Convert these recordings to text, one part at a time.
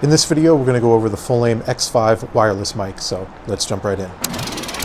In this video, we're going to go over the Fulaim X5 wireless mic, so let's jump right in.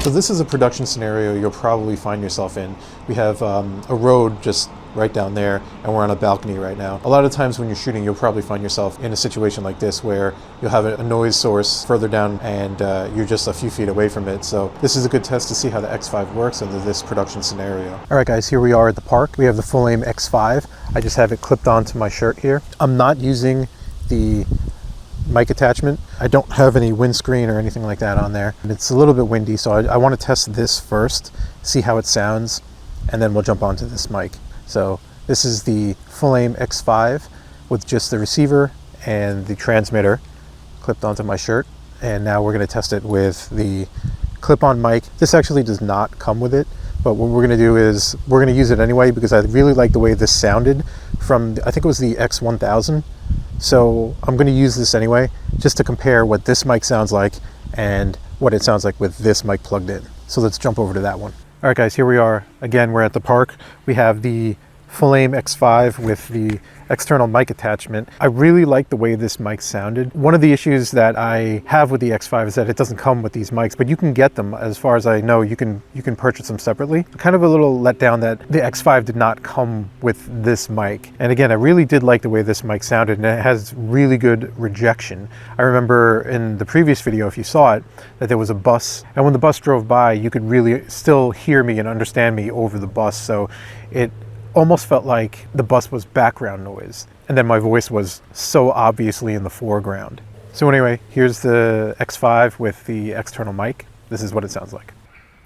So this is a production scenario you'll probably find yourself in. We have a road just right down there, and we're on a balcony right now. A lot of times when you're shooting, you'll probably find yourself in a situation like this where you'll have a noise source further down and you're just a few feet away from it. So this is a good test to see how the X5 works under this production scenario. All right guys, here we are at the park. We have the Fulaim X5. I just have it clipped onto my shirt here. I'm not using the mic attachment. I don't have any windscreen or anything like that on there. It's a little bit windy, so I want to test this first, see how it sounds, and then we'll jump onto this mic. So this is the Fulaim X5 with just the receiver and the transmitter clipped onto my shirt. And now we're going to test it with the clip-on mic. This actually does not come with it, but what we're going to do is we're going to use it anyway because I really like the way this sounded from, I think it was the X1000. So I'm going to use this anyway, just to compare what this mic sounds like and what it sounds like with this mic plugged in. So let's jump over to that one. All right guys, here we are. Again, we're at the park. We have the Fulaim X5 with the external mic attachment. I really like the way this mic sounded. One of the issues that I have with the X5 is that it doesn't come with these mics, but you can get them. As far as I know, you can purchase them separately. Kind of a little letdown that the X5 did not come with this mic. And again, I really did like the way this mic sounded, and it has really good rejection. I remember in the previous video, if you saw it, that there was a bus, and when the bus drove by, you could really still hear me and understand me over the bus. So it almost felt like the bus was background noise, and then my voice was so obviously in the foreground. So anyway, here's the X5 with the external mic. This is what it sounds like.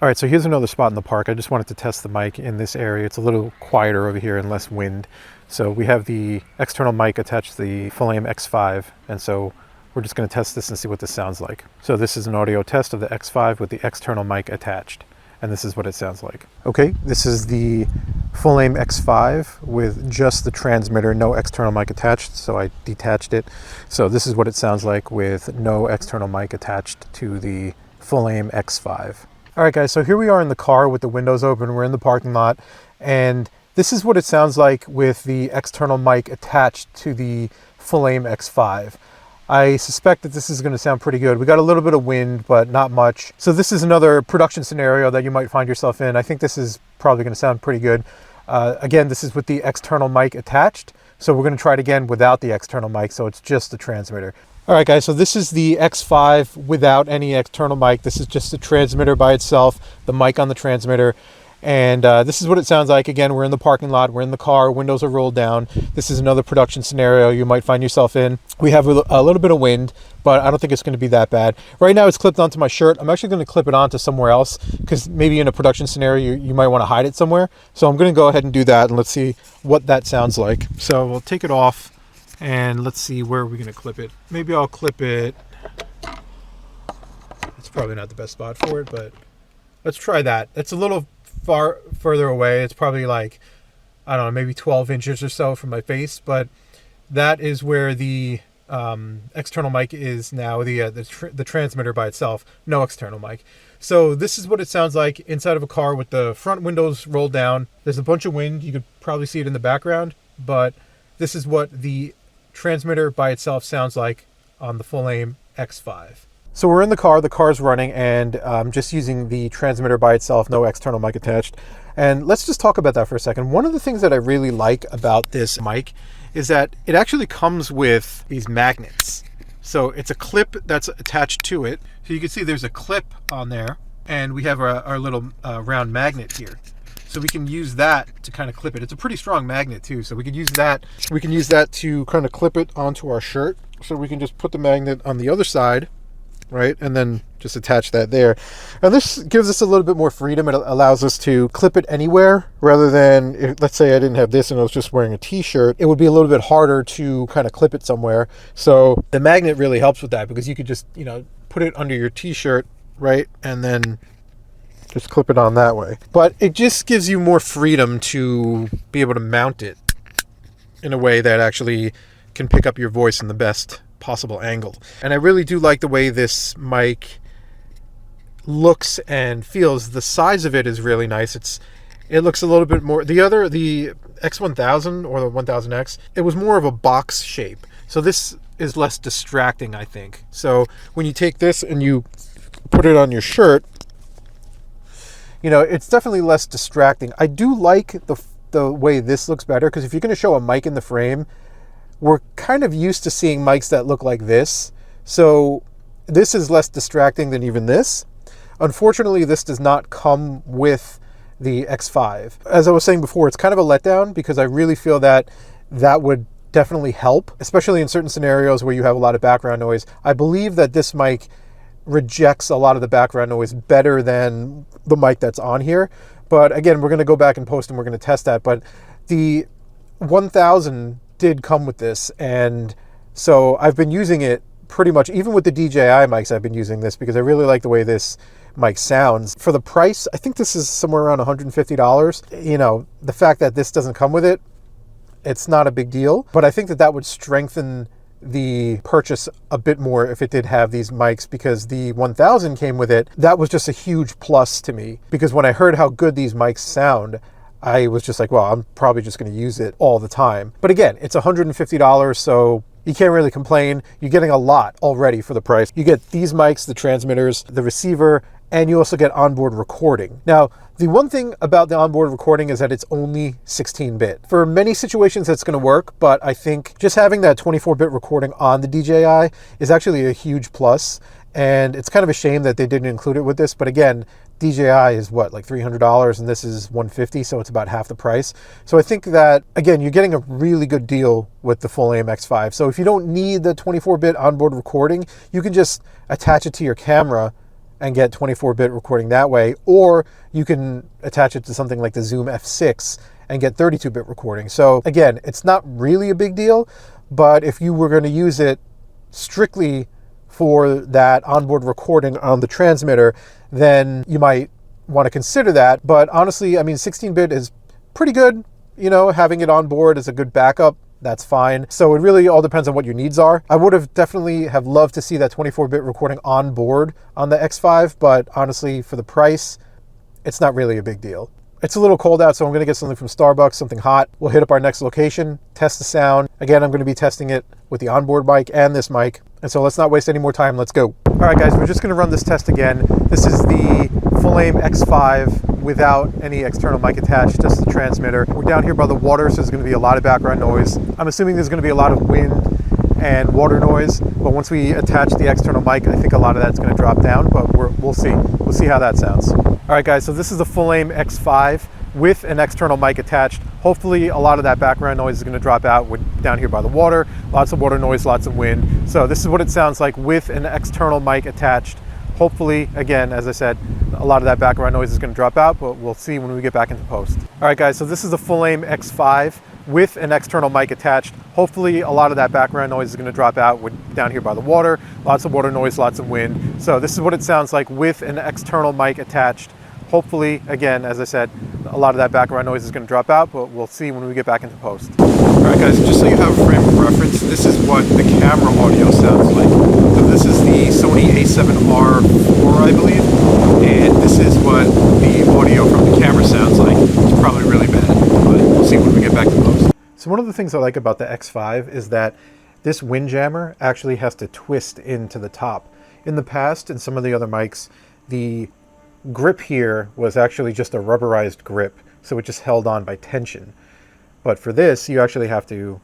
All right, so here's another spot in the park. I just wanted to test the mic in this area. It's a little quieter over here and less wind. So we have the external mic attached to the Fulaim X5, and so we're just going to test this and see what this sounds like. So this is an audio test of the X5 with the external mic attached, and this is what it sounds like. Okay, this is the Fulaim X5 with just the transmitter, no external mic attached, so I detached it. So this is what it sounds like with no external mic attached to the Fulaim X5. All right guys, so here we are in the car with the windows open. We're in the parking lot, and this is what it sounds like with the external mic attached to the Fulaim X5. I suspect that this is going to sound pretty good. We got a little bit of wind, but not much. So this is another production scenario that you might find yourself in. I think this is probably going to sound pretty good. Again, this is with the external mic attached. So we're going to try it again without the external mic, so it's just the transmitter. All right, guys, so this is the X5 without any external mic. This is just the transmitter by itself, the mic on the transmitter. And this is what it sounds like. Again, we're in the parking lot, we're in the car, windows are rolled down. This is another production scenario you might find yourself in. We have a little bit of wind, but I don't think it's going to be that bad. Right now it's clipped onto my shirt. I'm actually going to clip it onto somewhere else because maybe in a production scenario you might want to hide it somewhere. So I'm going to go ahead and do that, and let's see what that sounds like. So we'll take it off and let's see where we're going to clip it. Maybe I'll clip it. It's probably not the best spot for it, but let's try that. It's a little far further away. It's probably like, I don't know, maybe 12 inches or so from my face, but that is where the external mic is now, the transmitter by itself, no external mic. So this is what it sounds like inside of a car with the front windows rolled down. There's a bunch of wind. You could probably see it in the background, but this is what the transmitter by itself sounds like on the Fulaim X5. So we're in the car's running, and I'm just using the transmitter by itself, no external mic attached. And let's just talk about that for a second. One of the things that I really like about this mic is that it actually comes with these magnets. So it's a clip that's attached to it. So you can see there's a clip on there, and we have our little round magnet here. So we can use that to kind of clip it. It's a pretty strong magnet too, so we can use that. We can use that to kind of clip it onto our shirt. So we can just put the magnet on the other side, right, and then just attach that there. And this gives us a little bit more freedom. It allows us to clip it anywhere rather than, if, let's say I didn't have this and I was just wearing a t-shirt, it would be a little bit harder to kind of clip it somewhere. So the magnet really helps with that because you could just, put it under your t-shirt, right, and then just clip it on that way. But it just gives you more freedom to be able to mount it in a way that actually can pick up your voice in the best possible angle. And I really do like the way this mic looks and feels. The size of it is really nice. It looks a little bit more, the X1000 or the 1000X, it was more of a box shape. So this is less distracting, I think. So when you take this and you put it on your shirt, you know, it's definitely less distracting. I do like the way this looks better, because if you're going to show a mic in the frame, we're kind of used to seeing mics that look like this. So this is less distracting than even this. Unfortunately, this does not come with the X5. As I was saying before, it's kind of a letdown, because I really feel that that would definitely help, especially in certain scenarios where you have a lot of background noise. I believe that this mic rejects a lot of the background noise better than the mic that's on here. But again, we're going to go back and post and we're going to test that. But the 1000 did come with this, and so I've been using it pretty much, even with the DJI mics, I've been using this because I really like the way this mic sounds. For the price, I think this is somewhere around $150. You know, the fact that this doesn't come with it, it's not a big deal, but I think that that would strengthen the purchase a bit more if it did have these mics, because the 1000 came with it. That was just a huge plus to me, because when I heard how good these mics sound, I was just like, well, I'm probably just going to use it all the time. But again, it's $150, so you can't really complain. You're getting a lot already for the price. You get these mics, the transmitters, the receiver, and you also get onboard recording. Now, the one thing about the onboard recording is that it's only 16-bit. For many situations, that's going to work, but I think just having that 24-bit recording on the DJI is actually a huge plus, and it's kind of a shame that they didn't include it with this. But again, DJI is what, like $300, and this is $150, so it's about half the price. So I think that, again, you're getting a really good deal with the Fulaim X5. So if you don't need the 24-bit onboard recording, you can just attach it to your camera and get 24-bit recording that way, or you can attach it to something like the Zoom F6 and get 32-bit recording. So again, it's not really a big deal, but if you were going to use it strictly for that onboard recording on the transmitter, then you might want to consider that. But honestly, I mean, 16-bit is pretty good. You know, having it on board is a good backup. That's fine. So it really all depends on what your needs are. I would have definitely have loved to see that 24-bit recording on board on the X5, but honestly, for the price, it's not really a big deal. It's a little cold out, so I'm going to get something from Starbucks, something hot. We'll hit up our next location, test the sound. Again, I'm going to be testing it with the onboard mic and this mic. And so let's not waste any more time. Let's go. All right, guys, we're just going to run this test again. This is the Fulaim X5 without any external mic attached, just the transmitter. We're down here by the water, so there's going to be a lot of background noise. I'm assuming there's going to be a lot of wind and water noise, but once we attach the external mic, I think a lot of that's going to drop down, but we'll see. We'll see how that sounds. All right, guys, so this is the Fulaim X5 with an external mic attached. Hopefully a lot of that background noise is going to drop out. We're down here by the water, lots of water noise, lots of wind. So this is what it sounds like with an external mic attached. Hopefully, again, as I said, a lot of that background noise is going to drop out, but we'll see when we get back into post. All right, guys, so this is the Fulaim X5 with an external mic attached. Hopefully a lot of that background noise is going to drop out. We're down here by the water, lots of water noise, lots of wind. So this is what it sounds like with an external mic attached. Hopefully, again, as I said, a lot of that background noise is going to drop out, but we'll see when we get back into post. All right, guys, just so you have a frame of reference, this is what the camera audio sounds like. So this is the Sony A7R4, I believe, and this is what the audio from the camera sounds like. It's probably really bad, but we'll see when we get back to post. So one of the things I like about the X5 is that this windjammer actually has to twist into the top. In the past, in some of the other mics, the grip here was actually just a rubberized grip, so it just held on by tension. But for this, you actually have to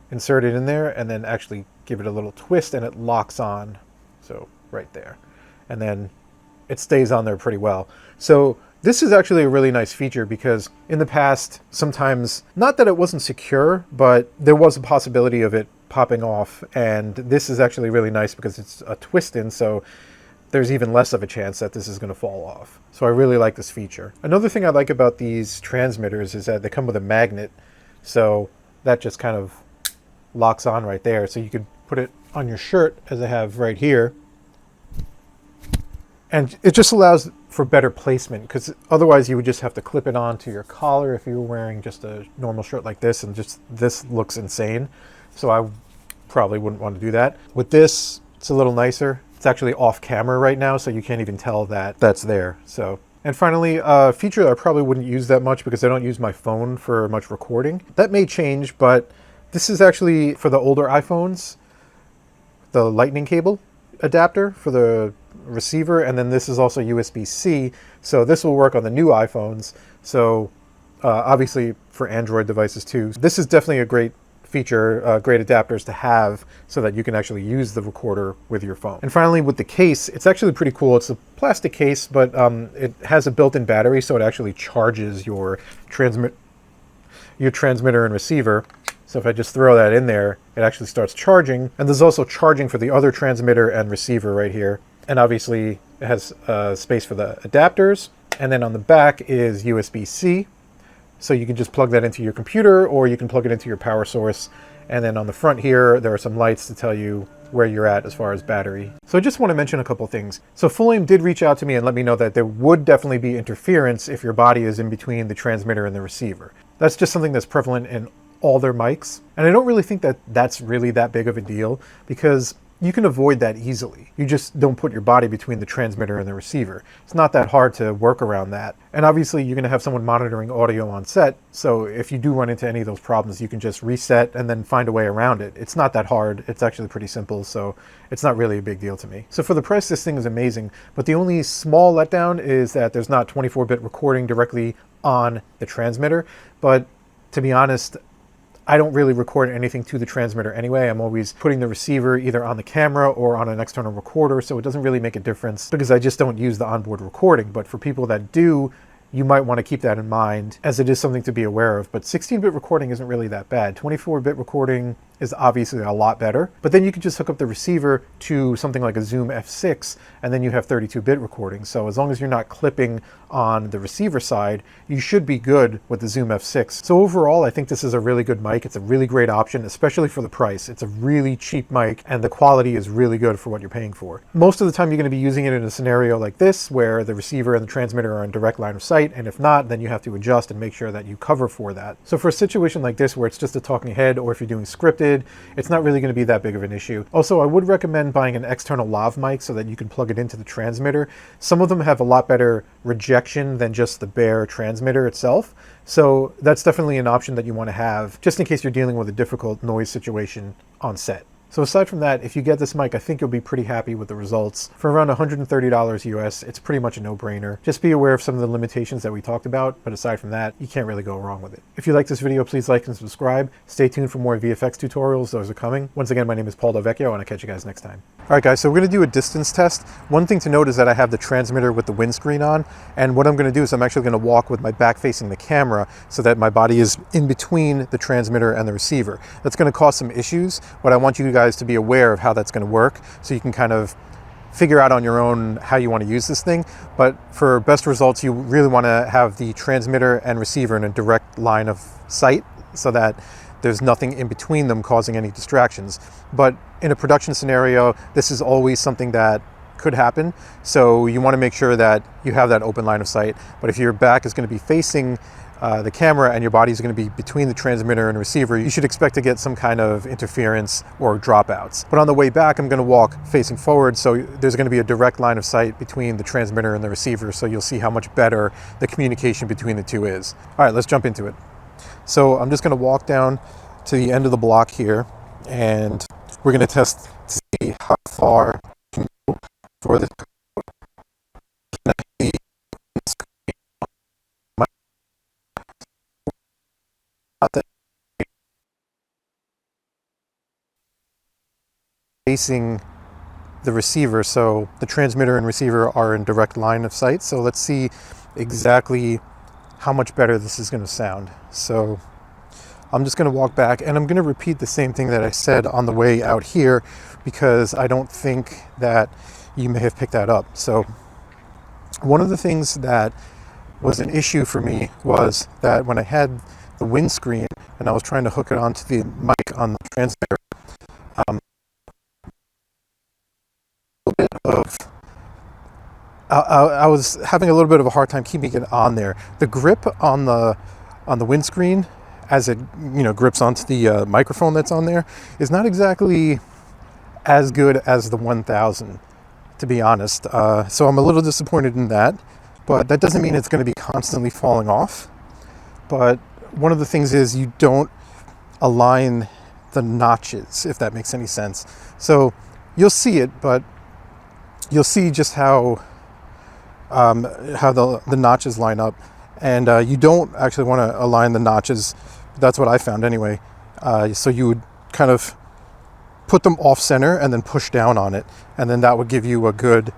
insert it in there and then actually give it a little twist and it locks on. So right there. And then it stays on there pretty well. So this is actually a really nice feature, because in the past, sometimes, not that it wasn't secure, but there was a possibility of it popping off. And this is actually really nice because it's a twist in, so there's even less of a chance that this is going to fall off. So I really like this feature. Another thing I like about these transmitters is that they come with a magnet. So that just kind of locks on right there. So you could put it on your shirt, as I have right here. And it just allows for better placement, because otherwise you would just have to clip it onto your collar if you were wearing just a normal shirt like this, and just this looks insane. So I probably wouldn't want to do that. With this, it's a little nicer. It's actually off camera right now, so you can't even tell that that's there. So, and finally, a feature I probably wouldn't use that much because I don't use my phone for much recording. That may change, but this is actually for the older iPhones. the lightning cable adapter for the receiver, and then this is also USB-C, so this will work on the new iPhones. So obviously for Android devices too. This is definitely a great feature, great adapters to have so that you can actually use the recorder with your phone. And finally, with the case, it's actually pretty cool. It's a plastic case, but it has a built-in battery, so it actually charges your transmitter and receiver. So if I just throw that in there, it actually starts charging. And there's also charging for the other transmitter and receiver right here. And obviously it has space for the adapters. And then on the back is USB-C. So you can just plug that into your computer, or you can plug it into your power source. And then on the front here, there are some lights to tell you where you're at as far as battery. So I just want to mention a couple things. So Fulaim did reach out to me and let me know that there would definitely be interference if your body is in between the transmitter and the receiver. That's just something that's prevalent in all their mics. And I don't really think that that's really that big of a deal, because you can avoid that easily. You just don't put your body between the transmitter and the receiver. It's not that hard to work around that. And obviously you're going to have someone monitoring audio on set, so if you do run into any of those problems, you can just reset and then find a way around it. It's not that hard. It's actually pretty simple, so it's not really a big deal to me. So for the price, this thing is amazing, but the only small letdown is that there's not 24-bit recording directly on the transmitter. But to be honest, I don't really record anything to the transmitter anyway. I'm always putting the receiver either on the camera or on an external recorder, so it doesn't really make a difference because I just don't use the onboard recording. But for people that do, you might want to keep that in mind, as it is something to be aware of. But 16-bit recording isn't really that bad. 24-bit recording is obviously a lot better, but then you can just hook up the receiver to something like a Zoom F6, and then you have 32-bit recording. So as long as you're not clipping on the receiver side, you should be good with the Zoom F6. So overall, I think this is a really good mic. It's a really great option, especially for the price. It's a really cheap mic, and the quality is really good for what you're paying for. Most of the time, you're going to be using it in a scenario like this, where the receiver and the transmitter are in direct line of sight, and if not, then you have to adjust and make sure that you cover for that. So for a situation like this, where it's just a talking head, or if you're doing scripted, it's not really going to be that big of an issue. Also, I would recommend buying an external lav mic so that you can plug it into the transmitter. Some of them have a lot better rejection than just the bare transmitter itself. So that's definitely an option that you want to have, just in case you're dealing with a difficult noise situation on set. So aside from that, if you get this mic, I think you'll be pretty happy with the results. For around $130 US, it's pretty much a no-brainer. Just be aware of some of the limitations that we talked about, but aside from that, you can't really go wrong with it. If you like this video, please like and subscribe. Stay tuned for more VFX tutorials. Those are coming. Once again, my name is Paul Delvecchio, and I'll catch you guys next time. All right, guys, so we're going to do a distance test. One thing to note is that I have the transmitter with the windscreen on, and what I'm going to do is I'm actually going to walk with my back facing the camera so that my body is in between the transmitter and the receiver. That's going to cause some issues, but I want you guys to be aware of how that's going to work so you can kind of figure out on your own how you want to use this thing. But for best results, you really want to have the transmitter and receiver in a direct line of sight so that there's nothing in between them causing any distractions. But in a production scenario, this is always something that could happen. So you want to make sure that you have that open line of sight. But if your back is going to be facing the camera and your body is going to be between the transmitter and receiver, you should expect to get some kind of interference or dropouts. But on the way back, I'm going to walk facing forward, so there's going to be a direct line of sight between the transmitter and the receiver, so you'll see how much better the communication between the two is. All right, let's jump into it. So I'm just going to walk down to the end of the block here, and we're going to test to see how far I can go for this. Facing the receiver, so the transmitter and receiver are in direct line of sight. So let's see exactly how much better this is going to sound. So I'm just going to walk back, and I'm going to repeat the same thing that I said on the way out here, because I don't think that you may have picked that up. So one of the things that was an issue for me was that when I had the windscreen and I was trying to hook it onto the mic on the transmitter, I was having a little bit of a hard time keeping it on there. The grip on the windscreen, as it grips onto the microphone that's on there, is not exactly as good as the 1000, to be honest. So I'm a little disappointed in that, but that doesn't mean it's going to be constantly falling off. But one of the things is you don't align the notches, if that makes any sense. So you'll see it, but you'll see just how the notches line up. And you don't actually want to align the notches. That's what I found anyway. So you would kind of put them off center and then push down on it. And then that would give you a good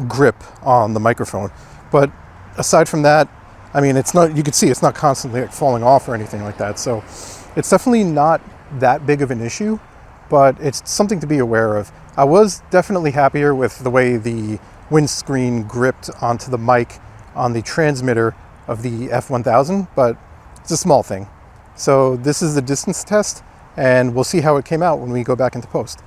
grip on the microphone. But aside from that, I mean, it's not, you can see it's not constantly like falling off or anything like that. So it's definitely not that big of an issue, but it's something to be aware of. I was definitely happier with the way the windscreen gripped onto the mic on the transmitter of the F1000, but it's a small thing. So this is the distance test, and we'll see how it came out when we go back into post.